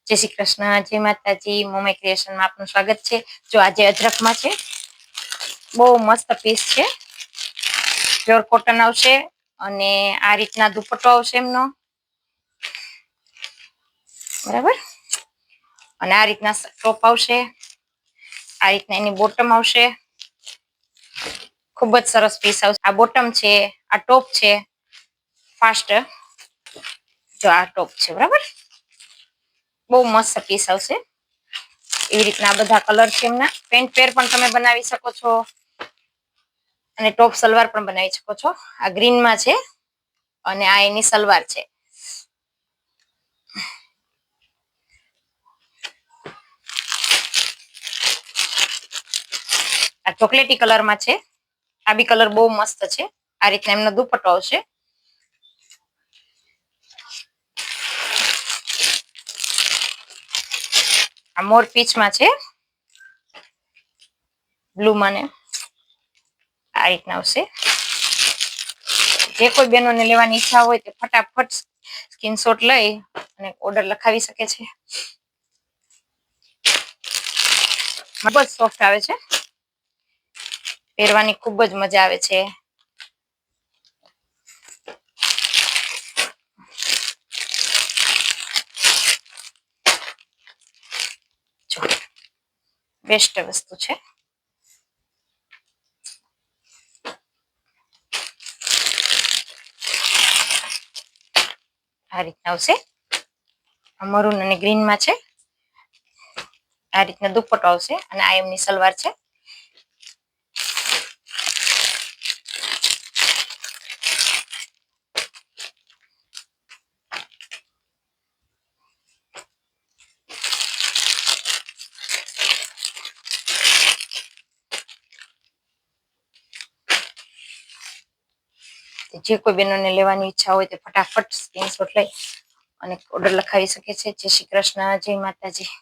જય શ્રી કૃષ્ણ, જય માતાજી. મોમાઈ ક્રિએશનમાં આપનું સ્વાગત છે. જો આજે અજરકમાં છે, બહુ મસ્ત પીસ છે. પ્યોર કોટન આવશે અને આ રીતના દુપટ્ટો આવશે એમનો, બરાબર. અને આ રીતના ટોપ આવશે, આ રીતના એની બોટમ આવશે. ખૂબ જ સરસ પીસ આવશે. આ બોટમ છે, આ ટોપ છે. ફાસ્ટ જો આ ટોપ છે, બરાબર. બહુ મસ્ત પીસ આવશે. એવી રીતના બધા કલર છે એમના. પેન્ટ પેર પણ તમે બનાવી શકો છો અને ટોપ સલવાર પણ બનાવી શકો છો. આ ગ્રીનમાં છે અને આ એની સલવાર છે. આ ચોકલેટી કલરમાં છે. આ બી કલર બહુ મસ્ત છે. આ રીતના એમનો દુપટ્ટો આવશે. આ મોર પીચમાં છે, બ્લુ માં આ રીતના આવશે. જે કોઈ બહેનોને લેવાની ઈચ્છા હોય તે ફટાફટ સ્ક્રીનશોટ લઈ અને ઓર્ડર લખાવી શકે છે. ખૂબ જ સોફ્ટ આવે છે, પહેરવાની ખૂબ જ મજા આવે છે. બેસ્ટ વસ્તુ છે. આ રીતના આવશે. મરૂન અને ગ્રીનમાં છે. આ રીતના દુપટ્ટો આવશે અને આ એમની સલવાર છે. જે કોઈ બહેનોને લેવાની ઈચ્છા હોય તે ફટાફટ સ્ક્રીનશોટ લઈ અને ઓર્ડર લખાવી શકે છે. જય શ્રી કૃષ્ણ, જય માતાજી.